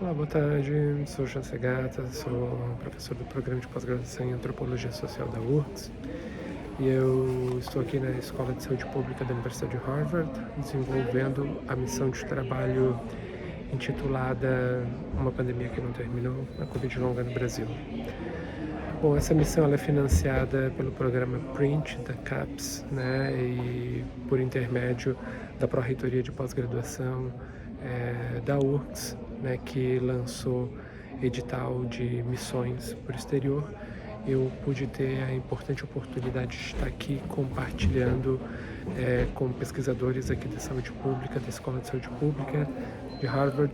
Olá, boa tarde. Sou Jean Segata, sou professor do programa de pós-graduação em Antropologia Social da URGS e eu estou aqui na Escola de Saúde Pública da Universidade de Harvard, desenvolvendo a missão de trabalho intitulada Uma Pandemia que Não Terminou, a Covid longa no Brasil. Bom, essa missão ela é financiada pelo programa PRINT da CAPES, né, e por intermédio da Pró-Reitoria de Pós-Graduação da URGS, né, que lançou edital de missões por exterior. Eu pude ter a importante oportunidade de estar aqui compartilhando com pesquisadores aqui da saúde pública, da Escola de Saúde Pública de Harvard,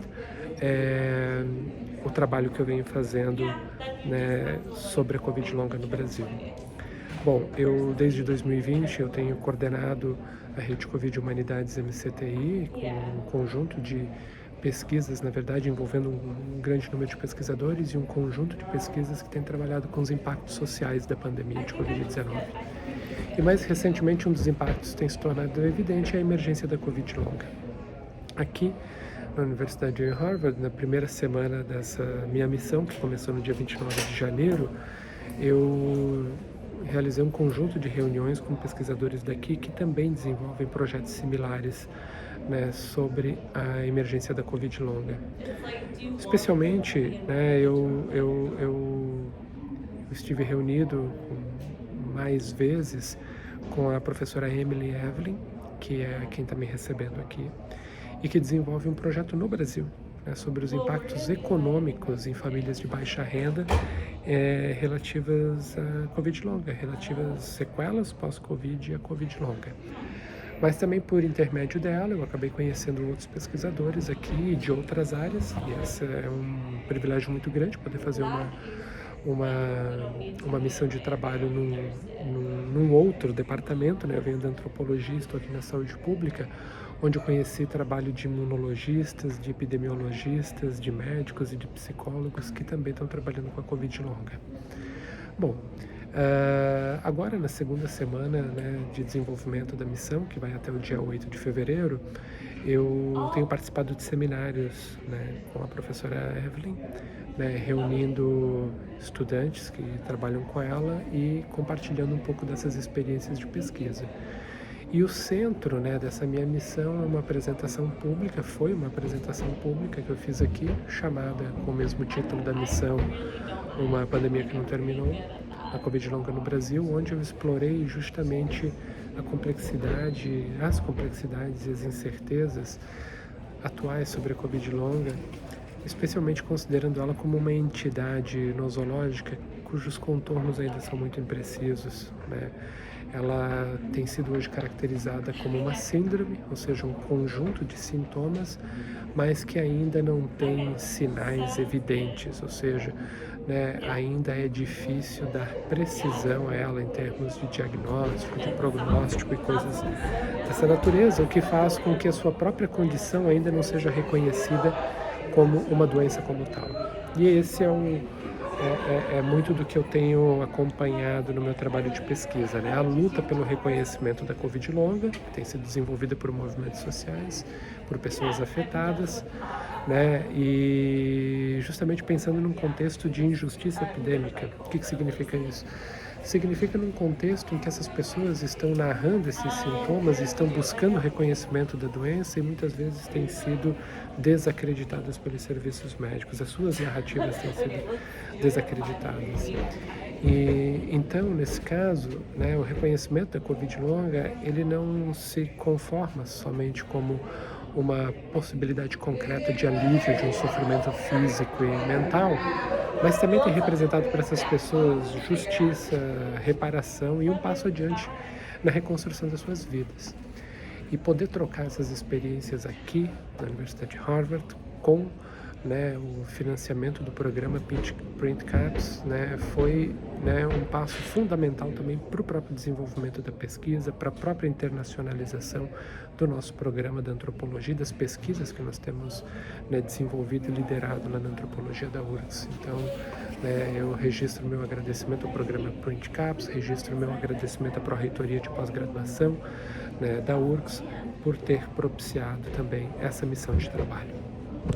o trabalho que eu venho fazendo, né, sobre a Covid longa no Brasil. Bom, eu desde 2020 eu tenho coordenado a Rede Covid Humanidades MCTI, com um conjunto de pesquisas, na verdade, envolvendo um grande número de pesquisadores e um conjunto de pesquisas que tem trabalhado com os impactos sociais da pandemia de Covid-19. E mais recentemente, um dos impactos que tem se tornado evidente é a emergência da Covid longa. Aqui, na Universidade de Harvard, na primeira semana dessa minha missão, que começou no dia 29 de janeiro, eu realizei um conjunto de reuniões com pesquisadores daqui que também desenvolvem projetos similares, né, sobre a emergência da Covid longa. Especialmente, né, eu estive reunido mais vezes com a professora Emily Evelyn, que é quem está me recebendo aqui, e que desenvolve um projeto no Brasil, né, sobre os impactos econômicos em famílias de baixa renda relativas à Covid longa, relativas às sequelas pós-Covid e à Covid longa. Mas também por intermédio dela eu acabei conhecendo outros pesquisadores aqui de outras áreas, e esse é um privilégio muito grande poder fazer uma missão de trabalho num outro departamento, né? Eu venho da antropologia, estou aqui na saúde pública, onde eu conheci trabalho de imunologistas, de epidemiologistas, de médicos e de psicólogos que também estão trabalhando com a Covid longa. Bom, agora na segunda semana, né, de desenvolvimento da missão, que vai até o dia 8 de fevereiro, eu tenho participado de seminários, né, com a professora Evelyn, né, reunindo estudantes que trabalham com ela e compartilhando um pouco dessas experiências de pesquisa. E o centro, né, dessa minha missão é uma apresentação pública, foi uma apresentação pública que eu fiz aqui, chamada com o mesmo título da missão, Uma Pandemia que Não Terminou, a Covid longa no Brasil, onde eu explorei justamente as complexidades e as incertezas atuais sobre a Covid longa, especialmente considerando ela como uma entidade nosológica cujos contornos ainda são muito imprecisos, né? Ela tem sido hoje caracterizada como uma síndrome, ou seja, um conjunto de sintomas, mas que ainda não tem sinais evidentes, ou seja, né, ainda é difícil dar precisão a ela em termos de diagnóstico, de prognóstico e coisas dessa natureza, o que faz com que a sua própria condição ainda não seja reconhecida como uma doença como tal. E esse é muito do que eu tenho acompanhado no meu trabalho de pesquisa, né? A luta pelo reconhecimento da Covid longa, que tem sido desenvolvida por movimentos sociais, por pessoas afetadas, né? E justamente pensando num contexto de injustiça epidêmica. O que significa isso? Significa num contexto em que essas pessoas estão narrando esses sintomas, estão buscando reconhecimento da doença e muitas vezes têm sido desacreditadas pelos serviços médicos. As suas narrativas têm sido desacreditadas. E então, nesse caso, né, o reconhecimento da Covid longa, ele não se conforma somente como uma possibilidade concreta de alívio de um sofrimento físico e mental, mas também tem representado para essas pessoas justiça, reparação e um passo adiante na reconstrução das suas vidas. E poder trocar essas experiências aqui na Universidade de Harvard com, né, o financiamento do programa PRINT CAPES, né, foi, né, um passo fundamental também para o próprio desenvolvimento da pesquisa, para a própria internacionalização do nosso programa da antropologia, das pesquisas que nós temos, né, desenvolvido e liderado lá na antropologia da URGS. Então, né, eu registro meu agradecimento ao programa PRINT CAPES, registro meu agradecimento à Pró-Reitoria de Pós-Graduação, né, da URGS, por ter propiciado também essa missão de trabalho.